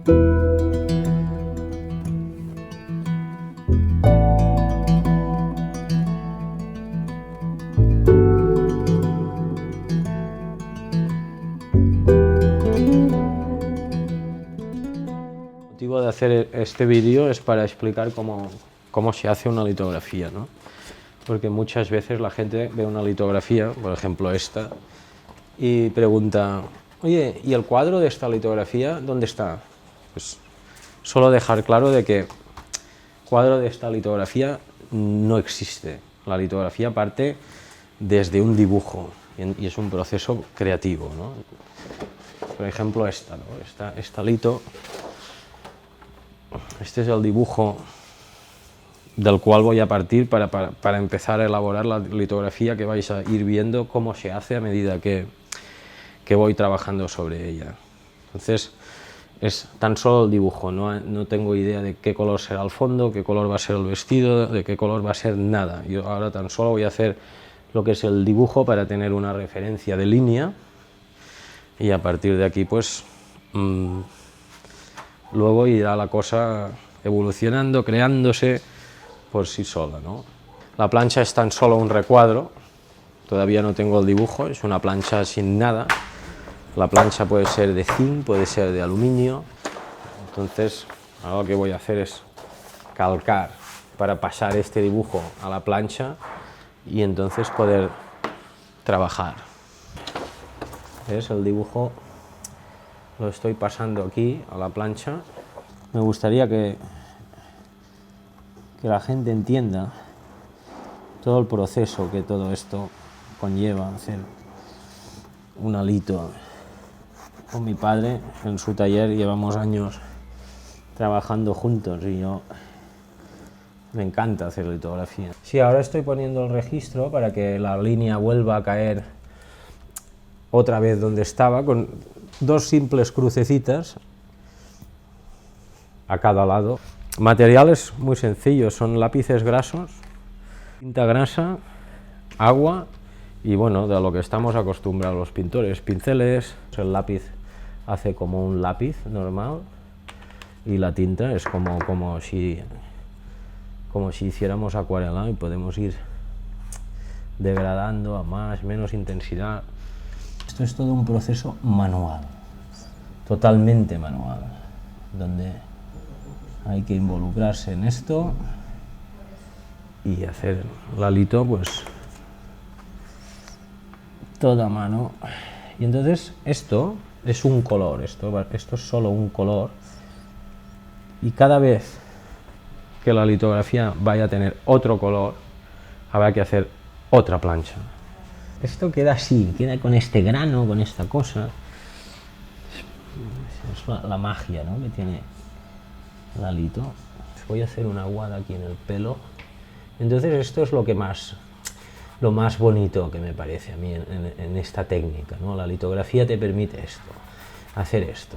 El motivo de hacer este vídeo es para explicar cómo se hace una litografía, ¿no? Porque muchas veces la gente ve una litografía, por ejemplo esta, y pregunta, oye, ¿y el cuadro de esta litografía dónde está? Pues solo dejar claro de que el cuadro de esta litografía no existe. La litografía parte desde un dibujo y es un proceso creativo, ¿no? Por ejemplo esta, ¿no? Esta lito. Este es el dibujo del cual voy a partir para empezar a elaborar la litografía, que vais a ir viendo cómo se hace a medida que voy trabajando sobre ella. Entonces es tan solo el dibujo, no tengo idea de qué color será el fondo, qué color va a ser el vestido, de qué color va a ser nada. Yo ahora tan solo voy a hacer lo que es el dibujo para tener una referencia de línea y a partir de aquí pues luego irá la cosa evolucionando, creándose por sí sola, ¿no? La plancha es tan solo un recuadro, todavía no tengo el dibujo, es una plancha sin nada. La plancha puede ser de zinc, puede ser de aluminio, entonces ahora lo que voy a hacer es calcar para pasar este dibujo a la plancha y entonces poder trabajar. ¿Ves? El dibujo lo estoy pasando aquí a la plancha. Me gustaría que la gente entienda todo el proceso que todo esto conlleva, hacer un alito. Con mi padre en su taller llevamos años trabajando juntos y me encanta hacer litografía. Sí, ahora estoy poniendo el registro para que la línea vuelva a caer otra vez donde estaba, con dos simples crucecitas a cada lado. Materiales muy sencillos, son lápices grasos, tinta grasa, agua y bueno, de lo que estamos acostumbrados los pintores, pinceles. El lápiz hace como un lápiz normal y la tinta es como si hiciéramos acuarela y podemos ir degradando a más, menos intensidad. Esto es todo un proceso manual, totalmente manual, donde hay que involucrarse en esto y hacer la lito pues toda mano. Y entonces esto es un color, esto es solo un color, y cada vez que la litografía vaya a tener otro color habrá que hacer otra plancha. Esto queda así, queda con este grano, con esta cosa. Es la magia, ¿no?, que tiene la lito. Voy a hacer una aguada aquí en el pelo. Entonces esto es lo más bonito que me parece a mí en esta técnica, ¿no? La litografía te permite esto, hacer esto.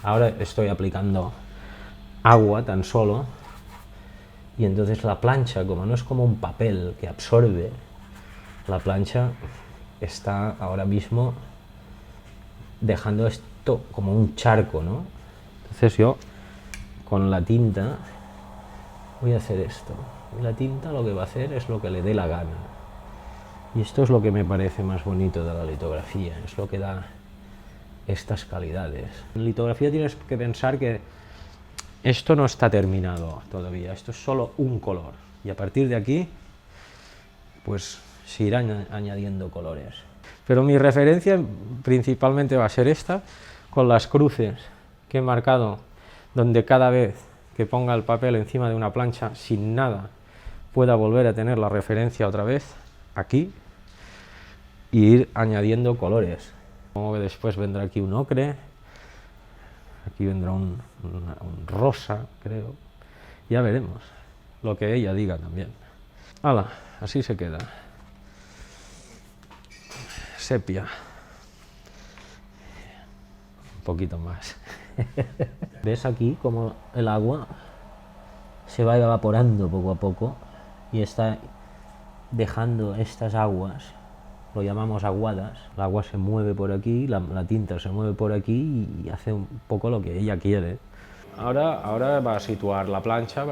Ahora estoy aplicando agua tan solo, y entonces la plancha, como no es como un papel que absorbe, la plancha está ahora mismo dejando esto como un charco, ¿no? Entonces yo con la tinta voy a hacer esto, y la tinta lo que va a hacer es lo que le dé la gana. Y esto es lo que me parece más bonito de la litografía, es lo que da estas calidades. En litografía tienes que pensar que esto no está terminado todavía, esto es solo un color, y a partir de aquí pues se irán añadiendo colores. Pero mi referencia principalmente va a ser esta, con las cruces que he marcado, donde cada vez que ponga el papel encima de una plancha sin nada pueda volver a tener la referencia otra vez aquí y ir añadiendo colores. Como que después vendrá aquí un ocre, aquí vendrá un rosa, creo. Ya veremos lo que ella diga también. ¡Hala! Así se queda. Sepia. Un poquito más. ¿Ves aquí cómo el agua se va evaporando poco a poco y está dejando estas aguas, lo llamamos aguadas? El agua se mueve por aquí, la tinta se mueve por aquí y hace un poco lo que ella quiere. Ahora va a situar la plancha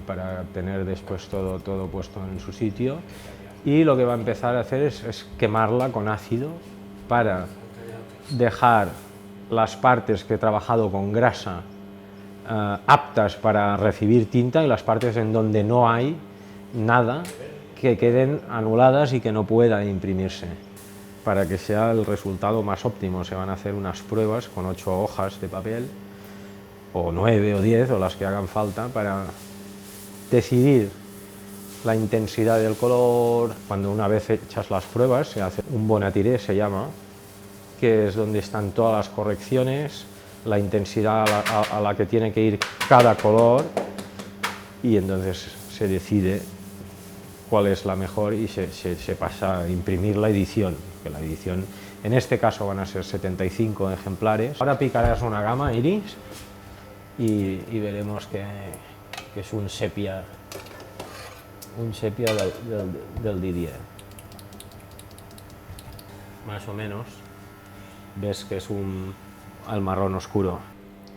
para tener después todo puesto en su sitio, y lo que va a empezar a hacer es quemarla con ácido para dejar las partes que he trabajado con grasa aptas para recibir tinta, y las partes en donde no hay nada que queden anuladas y que no pueda imprimirse, para que sea el resultado más óptimo. Se van a hacer unas pruebas con 8 hojas de papel, o 9 o 10, o las que hagan falta, para decidir la intensidad del color. Cuando una vez hechas las pruebas se hace un bon à tirer, se llama, que es donde están todas las correcciones, la intensidad a la que tiene que ir cada color, y entonces se decide cuál es la mejor y se pasa a imprimir la edición, que la edición en este caso van a ser 75 ejemplares. Ahora picarás una gama, Iris, y veremos que es un sepia del Didier. Más o menos ves que es al marrón oscuro.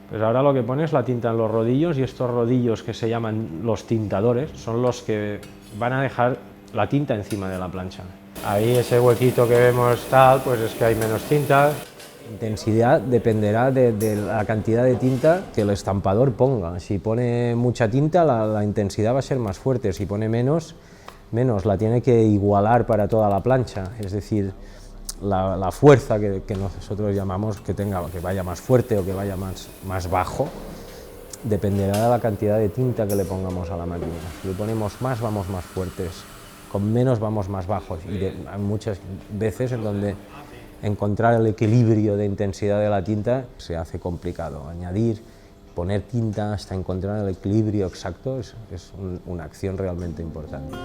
Pues ahora lo que pones es la tinta en los rodillos, y estos rodillos, que se llaman los tintadores, son los que van a dejar la tinta encima de la plancha. Ahí ese huequito que vemos tal, pues es que hay menos tinta. La intensidad dependerá de la cantidad de tinta que el estampador ponga. Si pone mucha tinta, la intensidad va a ser más fuerte; si pone menos, la tiene que igualar para toda la plancha. Es decir, la fuerza que nosotros llamamos que vaya más fuerte o que vaya más bajo, dependerá de la cantidad de tinta que le pongamos a la máquina. Si le ponemos más, vamos más fuertes; con menos, vamos más bajos. Y hay muchas veces en donde encontrar el equilibrio de intensidad de la tinta se hace complicado. Poner tinta hasta encontrar el equilibrio exacto es una acción realmente importante.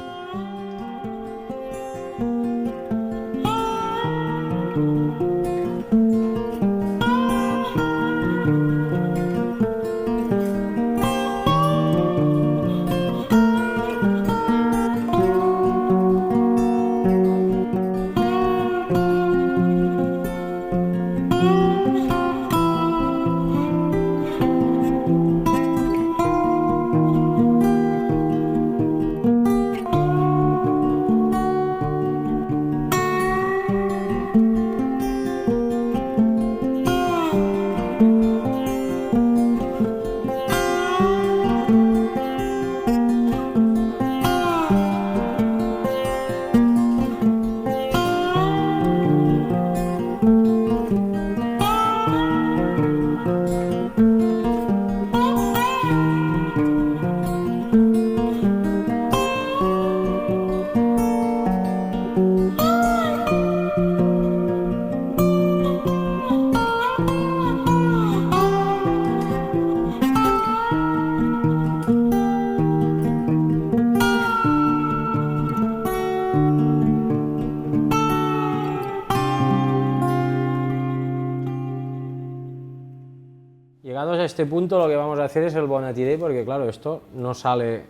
Llegados a este punto, lo que vamos a hacer es el bon à tirer, porque claro, esto no sale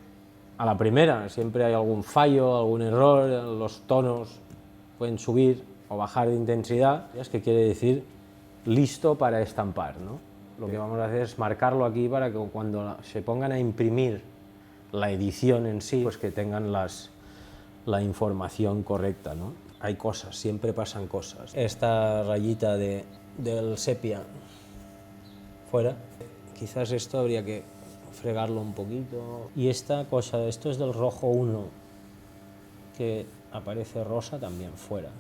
a la primera, siempre hay algún fallo, algún error, los tonos pueden subir o bajar de intensidad, es que quiere decir listo para estampar, ¿no? Lo que vamos a hacer es marcarlo aquí para que cuando se pongan a imprimir la edición en sí, pues que tengan la información correcta, ¿no? Hay cosas, siempre pasan cosas. Esta rayita del sepia fuera, quizás esto habría que fregarlo un poquito. Y esta cosa, esto es del rojo 1, que aparece rosa, también fuera.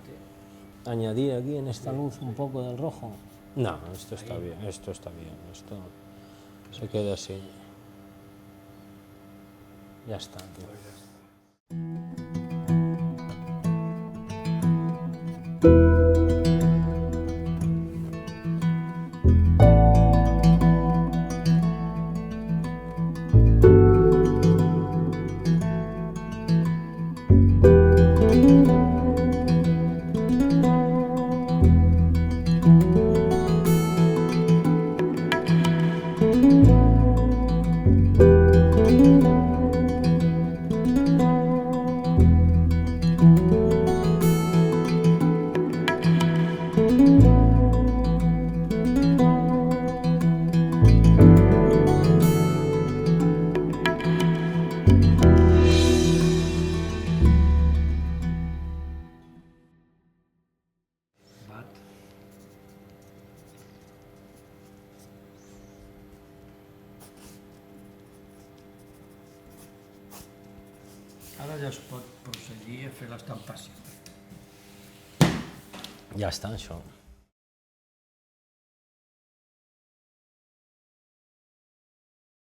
Añadir aquí en esta luz un poco del rojo. No, esto está bien, esto se queda así. Ya está, tío. ja es pot procedir a fer l'estampació. Ja està, això.